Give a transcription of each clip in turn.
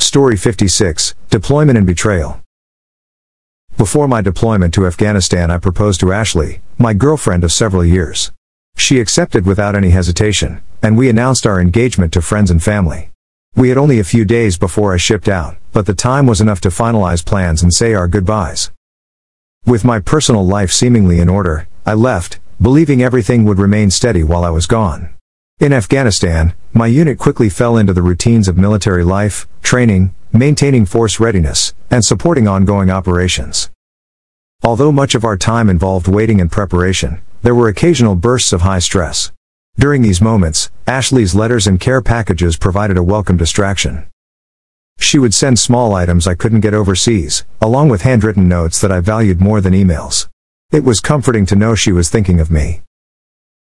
Story 56, Deployment and Betrayal. Before my deployment to Afghanistan, I proposed to Ashley, my girlfriend of several years. She accepted without any hesitation, and we announced our engagement to friends and family. We had only a few days before I shipped out, but the time was enough to finalize plans and say our goodbyes. With my personal life seemingly in order, I left, believing everything would remain steady while I was gone. In Afghanistan, my unit quickly fell into the routines of military life, training, maintaining force readiness, and supporting ongoing operations. Although much of our time involved waiting and preparation, there were occasional bursts of high stress. During these moments, Ashley's letters and care packages provided a welcome distraction. She would send small items I couldn't get overseas, along with handwritten notes that I valued more than emails. It was comforting to know she was thinking of me.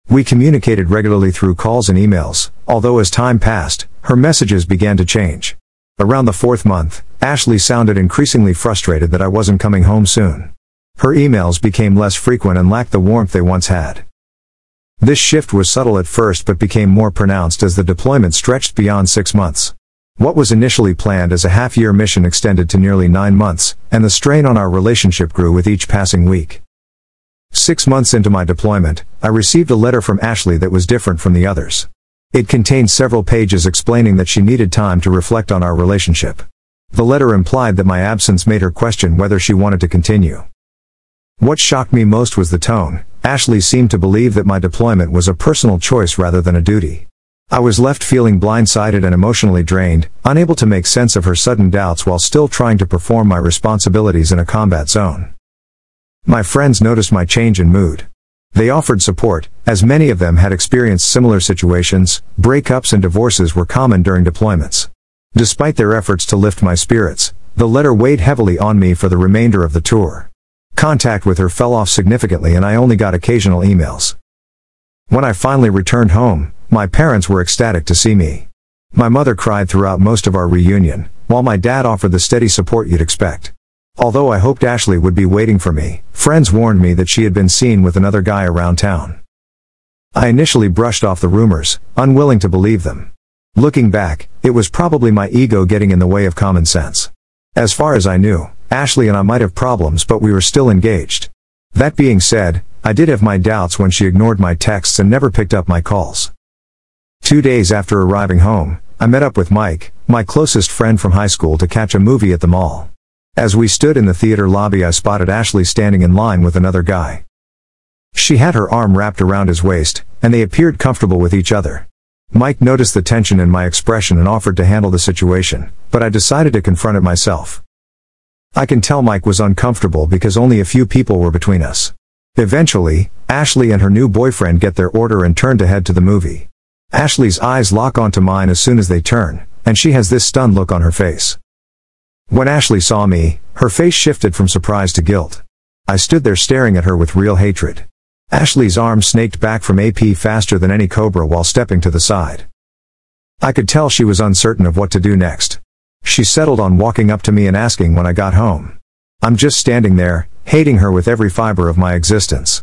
We communicated regularly through calls and emails, although as time passed, her messages began to change. Around the fourth month, Ashley sounded increasingly frustrated that I wasn't coming home soon. Her emails became less frequent and lacked the warmth they once had. This shift was subtle at first but became more pronounced as the deployment stretched beyond 6 months. What was initially planned as a half-year mission extended to nearly 9 months, and the strain on our relationship grew with each passing week. 6 months into my deployment, I received a letter from Ashley that was different from the others. It contained several pages explaining that she needed time to reflect on our relationship. The letter implied that my absence made her question whether she wanted to continue. What shocked me most was the tone. Ashley seemed to believe that my deployment was a personal choice rather than a duty. I was left feeling blindsided and emotionally drained, unable to make sense of her sudden doubts while still trying to perform my responsibilities in a combat zone. My friends noticed my change in mood. They offered support, as many of them had experienced similar situations. Breakups and divorces were common during deployments. Despite their efforts to lift my spirits, the letter weighed heavily on me for the remainder of the tour. Contact with her fell off significantly and I only got occasional emails. When I finally returned home, my parents were ecstatic to see me. My mother cried throughout most of our reunion, while my dad offered the steady support you'd expect. Although I hoped Ashley would be waiting for me, friends warned me that she had been seen with another guy around town. I initially brushed off the rumors, unwilling to believe them. Looking back, it was probably my ego getting in the way of common sense. As far as I knew, Ashley and I might have problems, but we were still engaged. That being said, I did have my doubts when she ignored my texts and never picked up my calls. 2 days after arriving home, I met up with Mike, my closest friend from high school, to catch a movie at the mall. As we stood in the theater lobby, I spotted Ashley standing in line with another guy. She had her arm wrapped around his waist, and they appeared comfortable with each other. Mike noticed the tension in my expression and offered to handle the situation, but I decided to confront it myself. I can tell Mike was uncomfortable because only a few people were between us. Eventually, Ashley and her new boyfriend get their order and turn to head to the movie. Ashley's eyes lock onto mine as soon as they turn, and she has this stunned look on her face. When Ashley saw me, her face shifted from surprise to guilt. I stood there staring at her with real hatred. Ashley's arm snaked back from AP faster than any cobra while stepping to the side. I could tell she was uncertain of what to do next. She settled on walking up to me and asking when I got home. I'm just standing there, hating her with every fiber of my existence.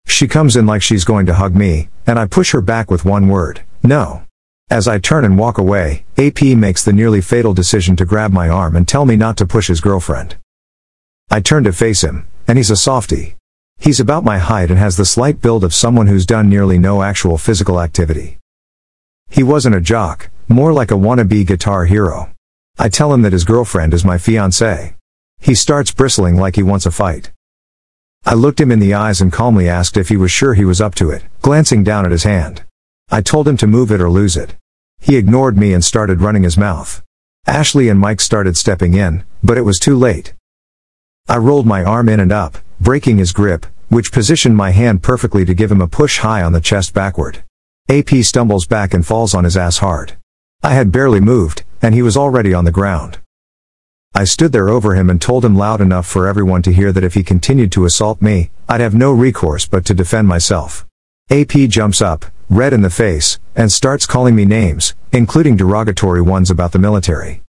She comes in like she's going to hug me, and I push her back with one word: no. As I turn and walk away, AP makes the nearly fatal decision to grab my arm and tell me not to push his girlfriend. I turn to face him, and he's a softie. He's about my height and has the slight build of someone who's done nearly no actual physical activity. He wasn't a jock, more like a wannabe guitar hero. I tell him that his girlfriend is my fiancé. He starts bristling like he wants a fight. I looked him in the eyes and calmly asked if he was sure he was up to it, glancing down at his hand. I told him to move it or lose it. He ignored me and started running his mouth. Ashley and Mike started stepping in, but it was too late. I rolled my arm in and up, breaking his grip, which positioned my hand perfectly to give him a push high on the chest backward. AP stumbles back and falls on his ass hard. I had barely moved, and he was already on the ground. I stood there over him and told him loud enough for everyone to hear that if he continued to assault me, I'd have no recourse but to defend myself. AP jumps up, red in the face, and starts calling me names, including derogatory ones about the military.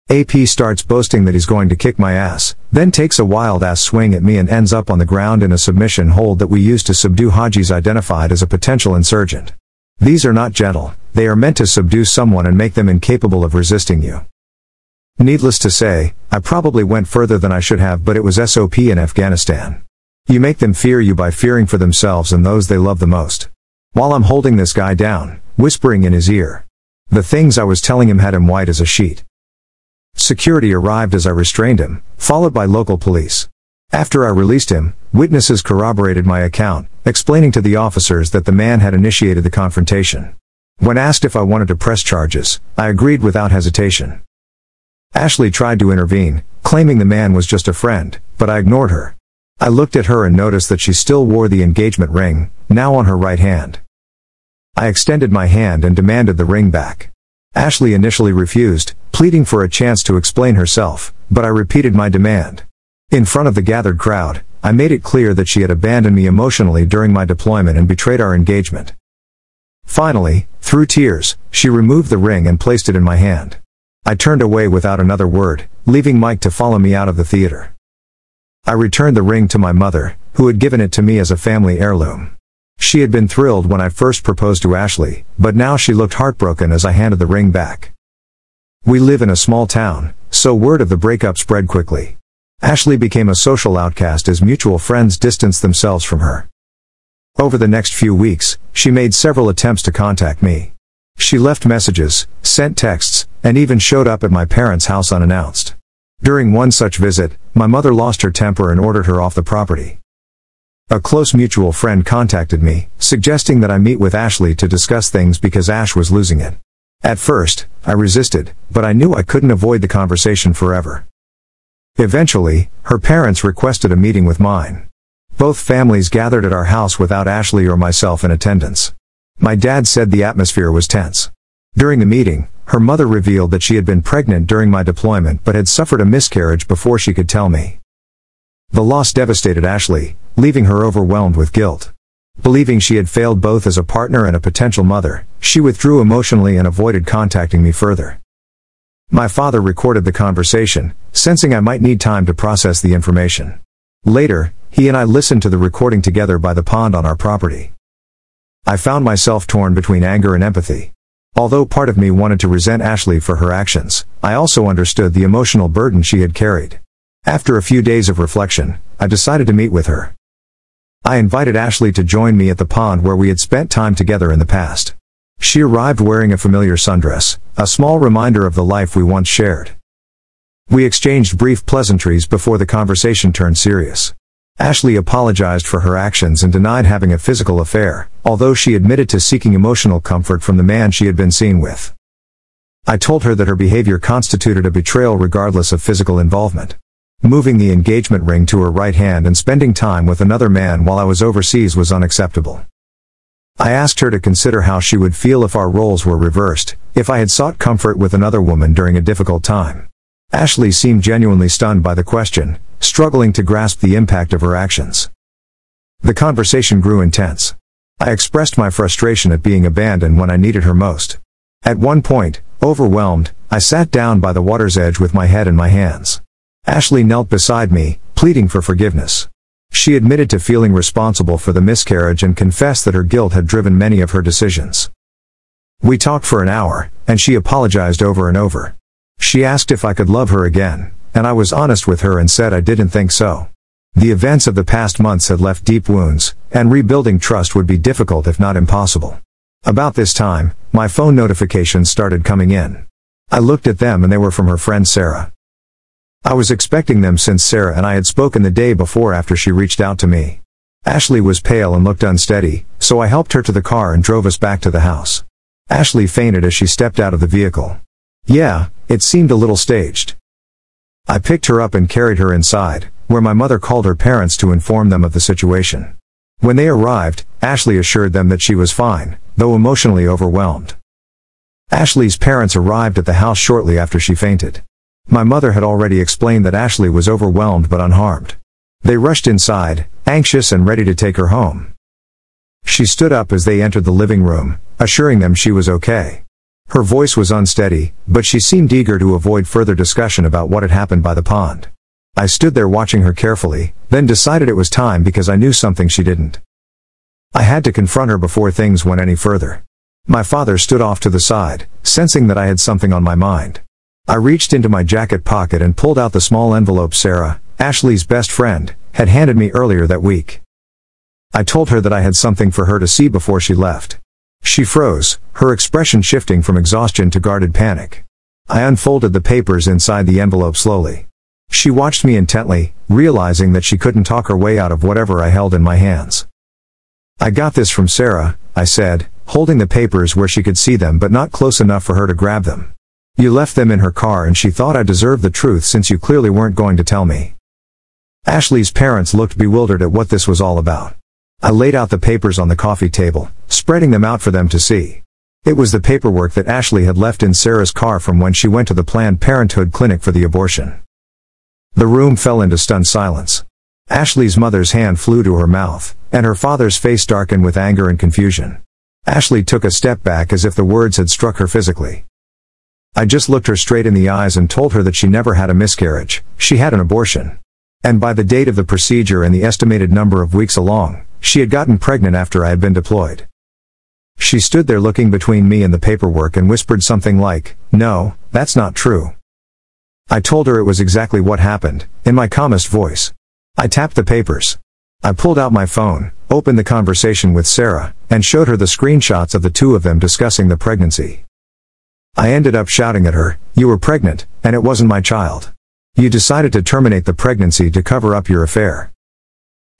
AP starts boasting that he's going to kick my ass, then takes a wild-ass swing at me and ends up on the ground in a submission hold that we used to subdue Hajis identified as a potential insurgent. These are not gentle, they are meant to subdue someone and make them incapable of resisting you. Needless to say, I probably went further than I should have, but it was SOP in Afghanistan. You make them fear you by fearing for themselves and those they love the most. While I'm holding this guy down, whispering in his ear, the things I was telling him had him white as a sheet. Security arrived as I restrained him, followed by local police. After I released him, witnesses corroborated my account, explaining to the officers that the man had initiated the confrontation. When asked if I wanted to press charges, I agreed without hesitation. Ashley tried to intervene, claiming the man was just a friend, but I ignored her. I looked at her and noticed that she still wore the engagement ring, now on her right hand. I extended my hand and demanded the ring back. Ashley initially refused, pleading for a chance to explain herself, but I repeated my demand. In front of the gathered crowd, I made it clear that she had abandoned me emotionally during my deployment and betrayed our engagement. Finally, through tears, she removed the ring and placed it in my hand. I turned away without another word, leaving Mike to follow me out of the theater. I returned the ring to my mother, who had given it to me as a family heirloom. She had been thrilled when I first proposed to Ashley, but now she looked heartbroken as I handed the ring back. We live in a small town, so word of the breakup spread quickly. Ashley became a social outcast as mutual friends distanced themselves from her. Over the next few weeks, she made several attempts to contact me. She left messages, sent texts, and even showed up at my parents' house unannounced. During one such visit, my mother lost her temper and ordered her off the property. A close mutual friend contacted me, suggesting that I meet with Ashley to discuss things because Ash was losing it. At first, I resisted, but I knew I couldn't avoid the conversation forever. Eventually, her parents requested a meeting with mine. Both families gathered at our house without Ashley or myself in attendance. My dad said the atmosphere was tense. During the meeting, her mother revealed that she had been pregnant during my deployment but had suffered a miscarriage before she could tell me. The loss devastated Ashley, leaving her overwhelmed with guilt. Believing she had failed both as a partner and a potential mother, she withdrew emotionally and avoided contacting me further. My father recorded the conversation, sensing I might need time to process the information. Later, he and I listened to the recording together by the pond on our property. I found myself torn between anger and empathy. Although part of me wanted to resent Ashley for her actions, I also understood the emotional burden she had carried. After a few days of reflection, I decided to meet with her. I invited Ashley to join me at the pond where we had spent time together in the past. She arrived wearing a familiar sundress, a small reminder of the life we once shared. We exchanged brief pleasantries before the conversation turned serious. Ashley apologized for her actions and denied having a physical affair, although she admitted to seeking emotional comfort from the man she had been seen with. I told her that her behavior constituted a betrayal regardless of physical involvement. Moving the engagement ring to her right hand and spending time with another man while I was overseas was unacceptable. I asked her to consider how she would feel if our roles were reversed, if I had sought comfort with another woman during a difficult time. Ashley seemed genuinely stunned by the question, struggling to grasp the impact of her actions. The conversation grew intense. I expressed my frustration at being abandoned when I needed her most. At one point, overwhelmed, I sat down by the water's edge with my head in my hands. Ashley knelt beside me, pleading for forgiveness. She admitted to feeling responsible for the miscarriage and confessed that her guilt had driven many of her decisions. We talked for an hour, and she apologized over and over. She asked if I could love her again, and I was honest with her and said I didn't think so. The events of the past months had left deep wounds, and rebuilding trust would be difficult if not impossible. About this time, my phone notifications started coming in. I looked at them and they were from her friend Sarah. I was expecting them since Sarah and I had spoken the day before after she reached out to me. Ashley was pale and looked unsteady, so I helped her to the car and drove us back to the house. Ashley fainted as she stepped out of the vehicle. Yeah, it seemed a little staged. I picked her up and carried her inside, where my mother called her parents to inform them of the situation. When they arrived, Ashley assured them that she was fine, though emotionally overwhelmed. Ashley's parents arrived at the house shortly after she fainted. My mother had already explained that Ashley was overwhelmed but unharmed. They rushed inside, anxious and ready to take her home. She stood up as they entered the living room, assuring them she was okay. Her voice was unsteady, but she seemed eager to avoid further discussion about what had happened by the pond. I stood there watching her carefully, then decided it was time because I knew something she didn't. I had to confront her before things went any further. My father stood off to the side, sensing that I had something on my mind. I reached into my jacket pocket and pulled out the small envelope Sarah, Ashley's best friend, had handed me earlier that week. I told her that I had something for her to see before she left. She froze, her expression shifting from exhaustion to guarded panic. I unfolded the papers inside the envelope slowly. She watched me intently, realizing that she couldn't talk her way out of whatever I held in my hands. "I got this from Sarah," I said, holding the papers where she could see them but not close enough for her to grab them. "You left them in her car and she thought I deserved the truth since you clearly weren't going to tell me." Ashley's parents looked bewildered at what this was all about. I laid out the papers on the coffee table, spreading them out for them to see. It was the paperwork that Ashley had left in Sarah's car from when she went to the Planned Parenthood clinic for the abortion. The room fell into stunned silence. Ashley's mother's hand flew to her mouth, and her father's face darkened with anger and confusion. Ashley took a step back as if the words had struck her physically. I just looked her straight in the eyes and told her that she never had a miscarriage, she had an abortion. And by the date of the procedure and the estimated number of weeks along, she had gotten pregnant after I had been deployed. She stood there looking between me and the paperwork and whispered something like, "No, that's not true." I told her it was exactly what happened, in my calmest voice. I tapped the papers. I pulled out my phone, opened the conversation with Sarah, and showed her the screenshots of the two of them discussing the pregnancy. I ended up shouting at her, "You were pregnant, and it wasn't my child. You decided to terminate the pregnancy to cover up your affair."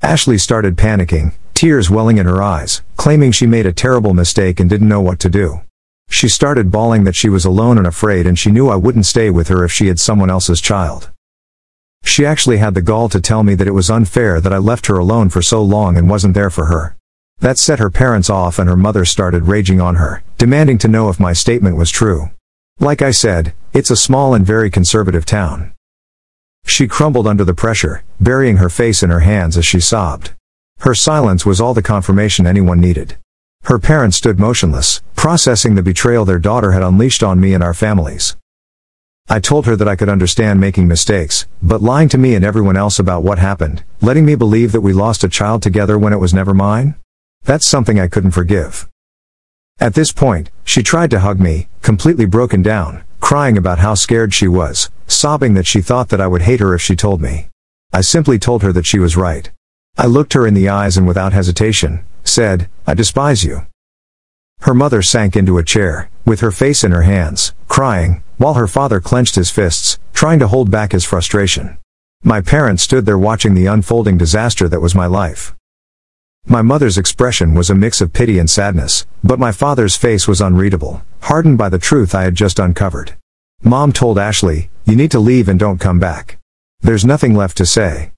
Ashley started panicking, tears welling in her eyes, claiming she made a terrible mistake and didn't know what to do. She started bawling that she was alone and afraid and she knew I wouldn't stay with her if she had someone else's child. She actually had the gall to tell me that it was unfair that I left her alone for so long and wasn't there for her. That set her parents off and her mother started raging on her, demanding to know if my statement was true. Like I said, it's a small and very conservative town. She crumbled under the pressure, burying her face in her hands as she sobbed. Her silence was all the confirmation anyone needed. Her parents stood motionless, processing the betrayal their daughter had unleashed on me and our families. I told her that I could understand making mistakes, but lying to me and everyone else about what happened, letting me believe that we lost a child together when it was never mine? That's something I couldn't forgive. At this point, she tried to hug me, completely broken down, crying about how scared she was, sobbing that she thought that I would hate her if she told me. I simply told her that she was right. I looked her in the eyes and without hesitation, said, "I despise you." Her mother sank into a chair, with her face in her hands, crying, while her father clenched his fists, trying to hold back his frustration. My parents stood there watching the unfolding disaster that was my life. My mother's expression was a mix of pity and sadness, but my father's face was unreadable, hardened by the truth I had just uncovered. Mom told Ashley, "You need to leave and don't come back. There's nothing left to say."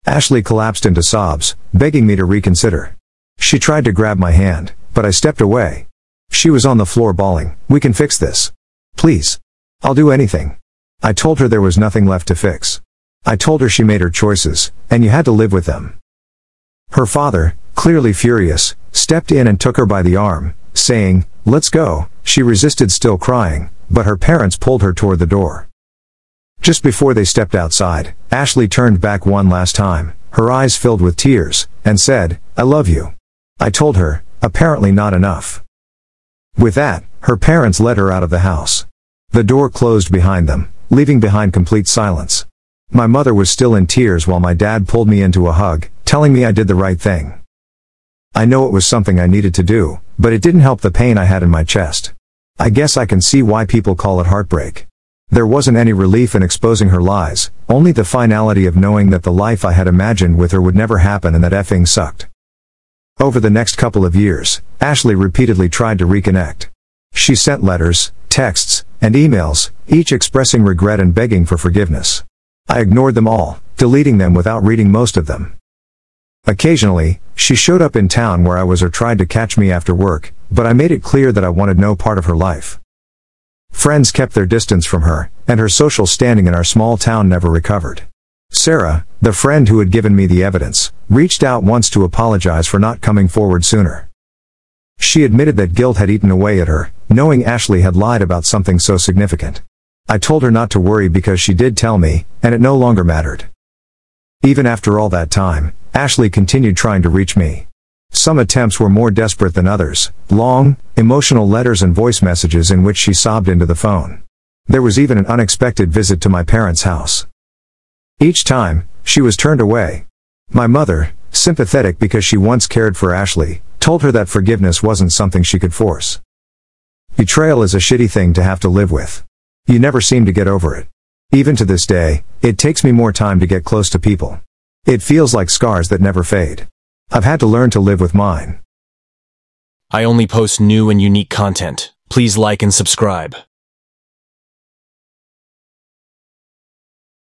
Ashley collapsed into sobs, begging me to reconsider. She tried to grab my hand, but I stepped away. She was on the floor bawling, "We can fix this. Please. I'll do anything." I told her there was nothing left to fix. I told her she made her choices, and you had to live with them. Her father, clearly furious, stepped in and took her by the arm, saying, "Let's go." She resisted, still crying, but her parents pulled her toward the door. Just before they stepped outside, Ashley turned back one last time, her eyes filled with tears, and said, "I love you." I told her, apparently not enough. With that, her parents led her out of the house. The door closed behind them, leaving behind complete silence. My mother was still in tears while my dad pulled me into a hug, telling me I did the right thing. I know it was something I needed to do, but it didn't help the pain I had in my chest. I guess I can see why people call it heartbreak. There wasn't any relief in exposing her lies, only the finality of knowing that the life I had imagined with her would never happen and that effing sucked. Over the next couple of years, Ashley repeatedly tried to reconnect. She sent letters, texts, and emails, each expressing regret and begging for forgiveness. I ignored them all, deleting them without reading most of them. Occasionally, she showed up in town where I was or tried to catch me after work, but I made it clear that I wanted no part of her life. Friends kept their distance from her, and her social standing in our small town never recovered. Sarah, the friend who had given me the evidence, reached out once to apologize for not coming forward sooner. She admitted that guilt had eaten away at her, knowing Ashley had lied about something so significant. I told her not to worry because she did tell me, and it no longer mattered. Even after all that time, Ashley continued trying to reach me. Some attempts were more desperate than others, long, emotional letters and voice messages in which she sobbed into the phone. There was even an unexpected visit to my parents' house. Each time, she was turned away. My mother, sympathetic because she once cared for Ashley, told her that forgiveness wasn't something she could force. Betrayal is a shitty thing to have to live with. You never seem to get over it. Even to this day, it takes me more time to get close to people. It feels like scars that never fade. I've had to learn to live with mine. I only post new and unique content. Please like and subscribe.